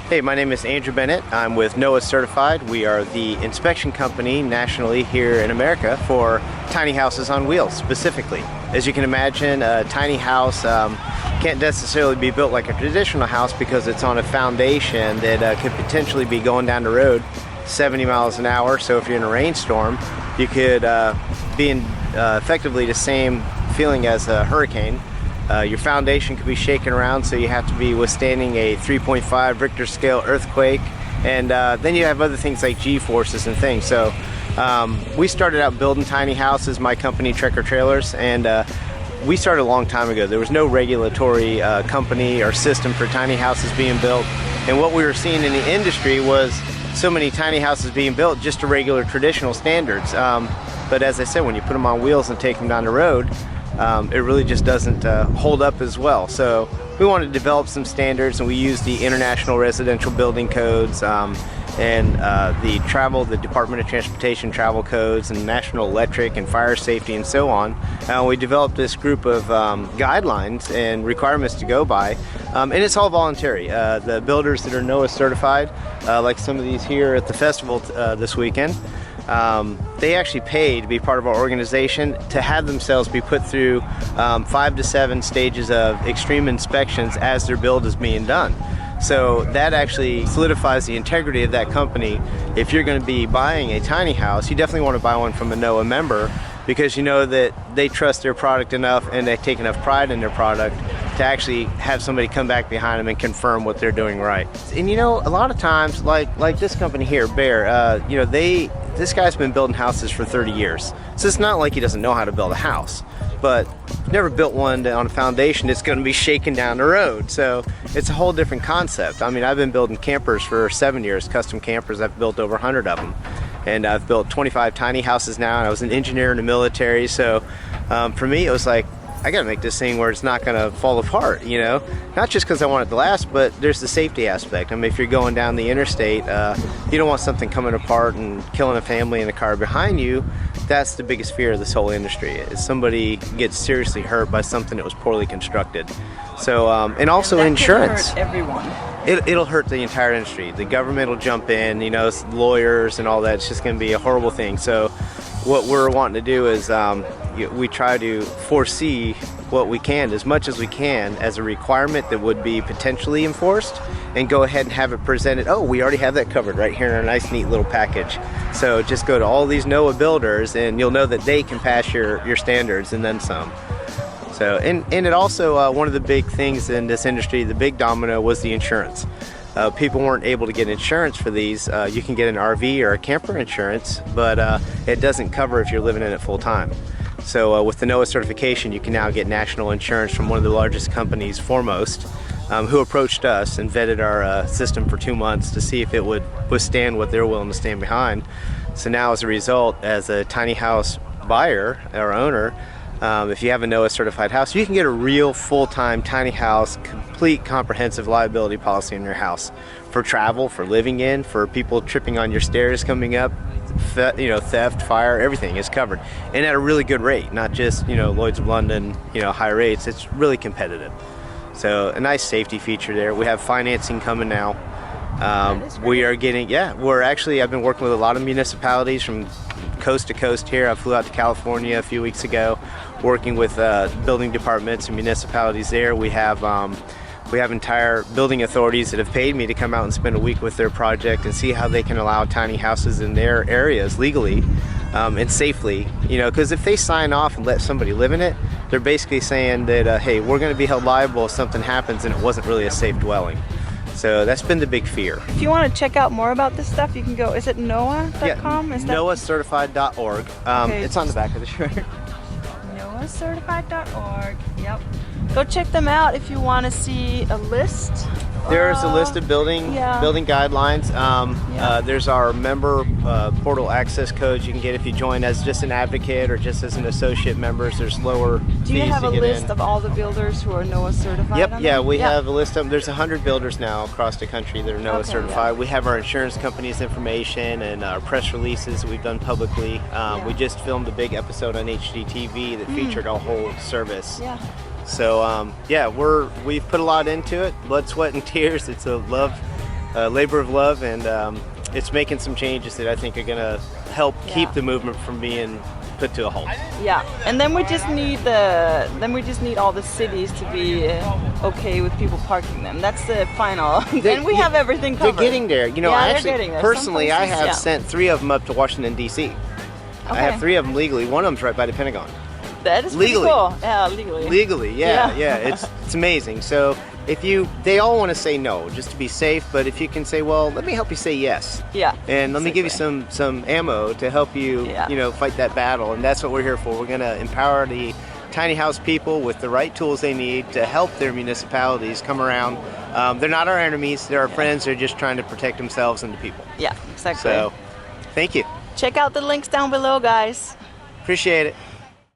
Hey, my name is Andrew Bennett. I'm with NOAA Certified. We are the inspection company nationally here in America for tiny houses on wheels specifically. As you can imagine, a tiny house can't necessarily be built like a traditional house because it's on a foundation that could potentially be going down the road 70 miles an hour. So if you're in a rainstorm, you could be in effectively the same feeling as a hurricane. Your foundation could be shaking around, so you have to be withstanding a 3.5 Richter scale earthquake, and then you have other things like G-forces and things. So we started out building tiny houses, my company Trekker Trailers, and we started a long time ago. There was no regulatory company or system for tiny houses being built, and what we were seeing in the industry was so many tiny houses being built just to regular traditional standards. But as I said, when you put them on wheels and take them down the road, it really just doesn't hold up as well. So we wanted to develop some standards, and we used the International Residential Building Codes and the Department of Transportation travel codes and National Electric and fire safety and so on. We developed this group of guidelines and requirements to go by, and it's all voluntary. The builders that are NOAA certified, like some of these here at the festival this weekend, they actually pay to be part of our organization to have themselves be put through 5 to 7 stages of extreme inspections as their build is being done. So that actually solidifies the integrity of that company. If you're going to be buying a tiny house, you definitely want to buy one from a NOAA member, because you know that they trust their product enough and they take enough pride in their product to actually have somebody come back behind them and confirm what they're doing right. And you know, a lot of times, like this company here, Bear, this guy's been building houses for 30 years. So it's not like he doesn't know how to build a house, but never built one on a foundation that's going to be shaken down the road. So it's a whole different concept. I mean, I've been building campers for 7 years, custom campers. I've built over 100 of them. And I've built 25 tiny houses now, and I was an engineer in the military. So for me, it was like, I gotta make this thing where it's not gonna fall apart, you know? Not just because I want it to last, but there's the safety aspect. I mean, if you're going down the interstate, you don't want something coming apart and killing a family in the car behind you. That's the biggest fear of this whole industry, is somebody gets seriously hurt by something that was poorly constructed. So, and also insurance. Hurt everyone. It'll hurt the entire industry. The government will jump in, you know, lawyers and all that. It's just gonna be a horrible thing. So what we're wanting to do is we try to foresee what we can, as much as we can, as a requirement that would be potentially enforced, and go ahead and have it presented. Oh, we already have that covered right here in our nice neat little package. So just go to all these NOAA builders and you'll know that they can pass your standards and then some. So, and it also, one of the big things in this industry, the big domino, was the insurance. People weren't able to get insurance for these. You can get an RV or a camper insurance, but it doesn't cover if you're living in it full time. So with the NOAA certification, you can now get national insurance from one of the largest companies, Foremost, who approached us and vetted our system for 2 months to see if it would withstand what they're willing to stand behind. So now, as a result, as a tiny house buyer or owner, if you have a NOAA certified house, you can get a real full-time tiny house, complete comprehensive liability policy in your house for travel, for living in, for people tripping on your stairs coming up, theft, fire, everything is covered, and at a really good rate. Not just Lloyd's of London, high rates. It's really competitive. So a nice safety feature there. We have financing coming now. We are getting, I've been working with a lot of municipalities from coast to coast here. I flew out to California a few weeks ago, working with building departments and municipalities there. We have entire building authorities that have paid me to come out and spend a week with their project and see how they can allow tiny houses in their areas legally and safely. Because if they sign off and let somebody live in it, they're basically saying that, hey, we're going to be held liable if something happens and it wasn't really a safe dwelling. So that's been the big fear. If you want to check out more about this stuff, you can go, is it NOAA.com? Yeah, NOAAcertified.org. Okay. It's on the back of the shirt. NOAAcertified.org, yep. Go check them out if you want to see a list. There's a list of building guidelines. There's our member portal access codes you can get if you join as just an advocate or just as an associate member. There's lower fees to get in. Do you have a list of all the builders who are NOAA certified? Yep, we have a list of them. There's 100 builders now across the country that are NOAA certified. Yeah. We have our insurance company's information and our press releases that we've done publicly. We just filmed a big episode on HGTV that featured our whole service. Yeah. So we've put a lot into it, blood, sweat, and tears. It's a love a labor of love, and it's making some changes that I think are going to help keep the movement from being put to a halt. Yeah, and then we just need all the cities to be okay with people parking them. That's the final. And we have everything covered. They're getting there. You know, yeah, I they're actually getting there. personally I Some places, have sent 3 of them up to Washington D.C. I have 3 of them legally. One of them's right by the Pentagon. That is pretty Legally. cool. Yeah, legally. Legally, yeah. It's amazing. So they all want to say no just to be safe, but if you can say, well, let me help you say yes. Yeah. And let me give you some ammo to help you, fight that battle. And that's what we're here for. We're going to empower the tiny house people with the right tools they need to help their municipalities come around. They're not our enemies. They're our friends. They're just trying to protect themselves and the people. Yeah, exactly. So, thank you. Check out the links down below, guys. Appreciate it.